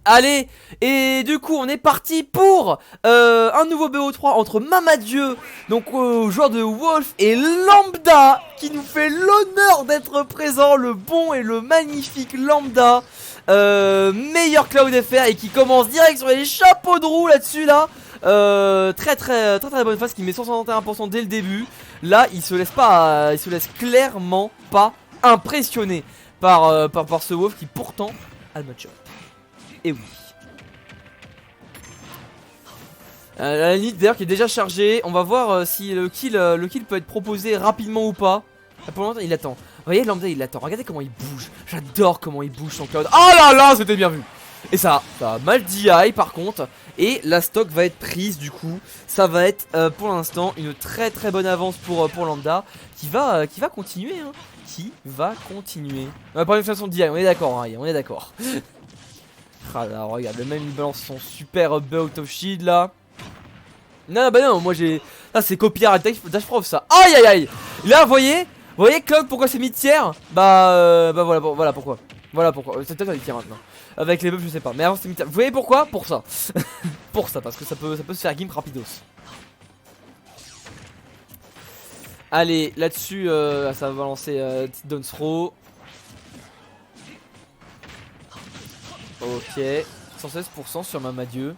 Allez, et du coup on est parti pour un nouveau BO3 entre Mamadieu, donc joueur de Wolf, et Lambda, qui nous fait l'honneur d'être présent, le bon et le magnifique Lambda, meilleur Cloud FR, et qui commence direct sur les chapeaux de roue là-dessus là. Très bonne phase, qui met 161% dès le début. Là il se laisse pas, il se laisse clairement pas impressionner par ce Wolf qui pourtant a le match-up. Et oui. La limite d'ailleurs qui est déjà chargée. On va voir si le kill peut être proposé rapidement ou pas. Là, pour le moment il attend. Vous voyez Lambda il attend. Regardez comment il bouge. J'adore comment il bouge son Cloud. Oh là là, c'était bien vu. Et ça a mal DI par contre. Et la stock va être prise du coup. Ça va être pour l'instant une très bonne avance pour Lambda. Qui va continuer hein. Qui va continuer. Pas une façon de DI, on est d'accord hein, on est d'accord. Ah là, regarde, même il balance son super out of shield là. Non, bah non, moi j'ai. Là, c'est copyright Dash Prof ça. Aïe aïe aïe. Là, vous voyez Cloud, pourquoi c'est mid-tier. Bah voilà pourquoi. Voilà pourquoi. C'est peut-être mid-tier maintenant. Avec les buffs, je sais pas. Mais avant, c'était mid-tier. Vous voyez pourquoi? Pour ça. Pour ça, parce que ça peut se faire gimp rapidos. Allez, là-dessus, ça va balancer petite down throw. Ok, 116% sur Mamadieu.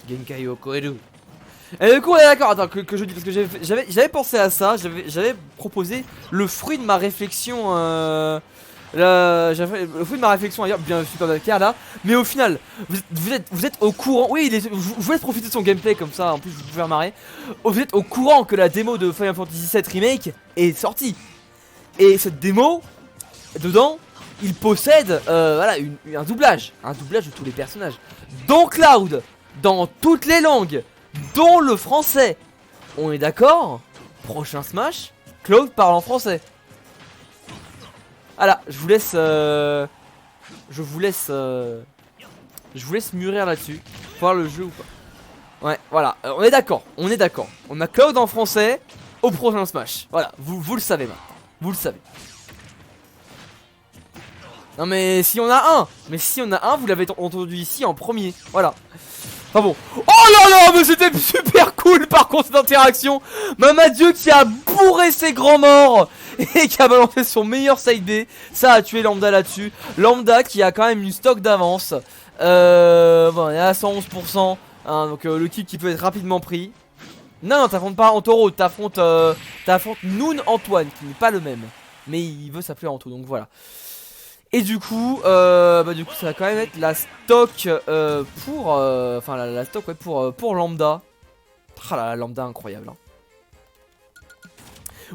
Genkai Okoeru. Et du coup on est d'accord, attends que je dis, parce que j'avais pensé à ça, j'avais proposé le fruit de ma réflexion le fruit de ma réflexion ailleurs, bien super d'accord là. Mais au final, vous êtes au courant, oui je vous laisse profiter de son gameplay comme ça, en plus vous pouvez remarrer. Vous êtes au courant que la démo de Final Fantasy VII Remake est sortie. Et cette démo, dedans, il possède voilà, un doublage de tous les personnages, dont Cloud, dans toutes les langues, dont le français. On est d'accord? Prochain Smash, Cloud parle en français. Voilà, je vous laisse mûrir là-dessus, voir le jeu ou pas. Ouais, voilà, on est d'accord, On a Cloud en français au prochain Smash. Voilà, vous le savez maintenant, vous le savez. Non mais si on a un, vous l'avez entendu ici en premier. Voilà. Enfin bon. Oh là là, mais c'était super cool par contre cette interaction. Mamadieu qui a bourré ses grands morts et qui a balancé son meilleur side B. Ça a tué Lambda là-dessus. Lambda qui a quand même une stock d'avance. Bon, il est à 111%. Hein, donc le kill qui peut être rapidement pris. Non, t'affrontes pas Antoro, t'affrontes Noon Antoine qui n'est pas le même. Mais il veut s'appeler Anto, donc voilà. Et du coup, ça va quand même être la stock pour, enfin la stock ouais, pour Lambda. Ah là, Lambda incroyable. Hein.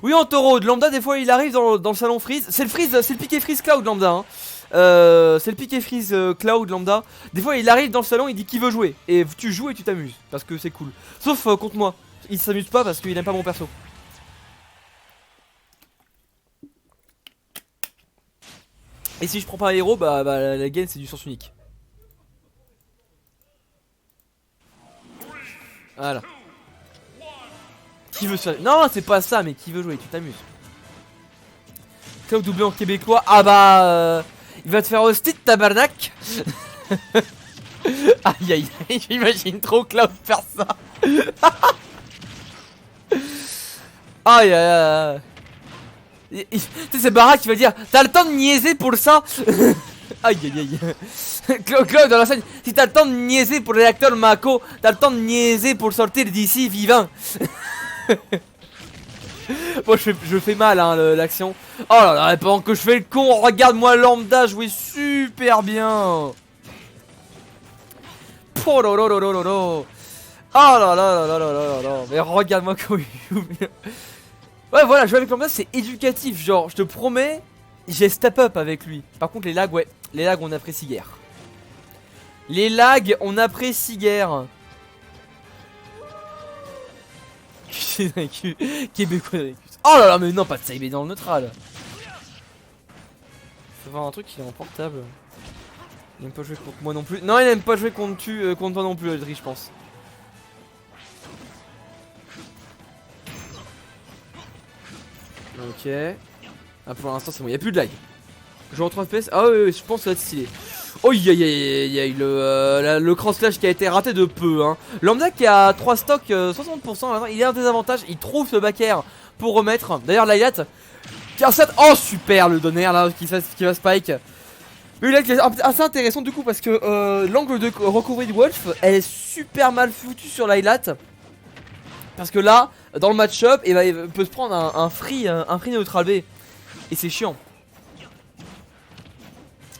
Oui, en taureau, de Lambda des fois il arrive dans le salon freeze. C'est le piqué freeze Cloud Lambda. Hein. C'est le piqué freeze Cloud Lambda. Des fois il arrive dans le salon, il dit qui veut jouer et tu joues et tu t'amuses parce que c'est cool. Sauf contre moi, il s'amuse pas parce qu'il aime pas mon perso. Et si je prends pas un héros, bah la game c'est du sens unique. Voilà. Qui veut ça? Non, c'est pas ça, mais qui veut jouer? Tu t'amuses. Cloud doublé en québécois. Ah bah, il va te faire hostie de tabarnak. Aïe aïe aïe, j'imagine trop Cloud faire ça. Aïe aïe aïe. Tu sais, c'est Barak qui va dire t'as le temps de niaiser pour ça. Aïe aïe aïe. Claude dans la scène, si t'as le temps de niaiser pour le réacteur Mako, t'as le temps de niaiser pour sortir d'ici vivant. Bon, je fais mal hein, l'action. Oh là là, pendant que je fais le con, regarde-moi Lambda jouer super bien. Oh là là là là là là. Oh là là là là là là là. Mais regarde-moi comment il joue bien. Ouais voilà, jouer avec Lambda c'est éducatif, genre je te promets, j'ai step up avec lui. Par contre les lags, ouais, les lags on apprécie guère. Les lags on apprécie guère. Québécois de oh là là mais non, pas de side dans le neutral. Faut voir un truc, il est en portable. Il aime pas jouer contre moi non plus. Non il aime pas jouer contre toi non plus Audrey je pense. Ok. Ah, pour l'instant c'est bon, il n'y a plus de lag. Genre 3 FPS. Ah oui, je pense que ça va être stylé. Oh aïe aïe aïe aïe, le cross slash qui a été raté de peu hein. Lambda qui a 3 stocks 60%, il a un désavantage, il trouve ce back air pour remettre. D'ailleurs Lylat qui a 7. Oh super le donner là qui va spike. Mais là c'est assez intéressant du coup parce que l'angle de recovery de Wolf elle est super mal foutue sur Lylat. Parce que là dans le match-up il peut se prendre un free neutral B. Et c'est chiant.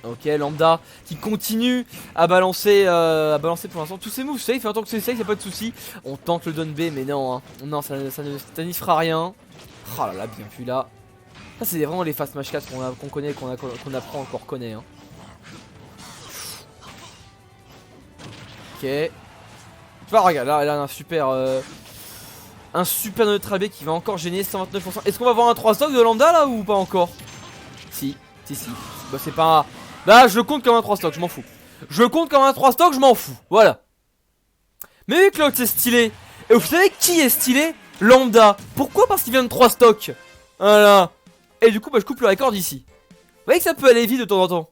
Ok, Lambda qui continue à balancer pour l'instant tous ses moves safe. En tant que c'est safe, y'a pas de souci. On tente le down B, mais non, hein. Non, ça n'y fera rien. Oh là là, bien vu là. Ça, c'est vraiment les fast match 4 qu'on connaît, qu'on apprend, qu'on reconnaît. Hein. Ok. Tu vois, regarde, là, il a un super neutral B qui va encore gêner 129%. Est-ce qu'on va avoir un 3 stock de Lambda là ou pas encore? Si. Bah, c'est pas. Bah je le compte comme un 3 stock, je m'en fous. Je le compte comme un 3 stock, je m'en fous. Voilà. Mais vu que l'autre c'est stylé. Et vous savez qui est stylé? Lambda. Pourquoi? Parce qu'il vient de 3 stocks. Voilà. Et du coup bah je coupe le record ici. Vous voyez que ça peut aller vite de temps en temps.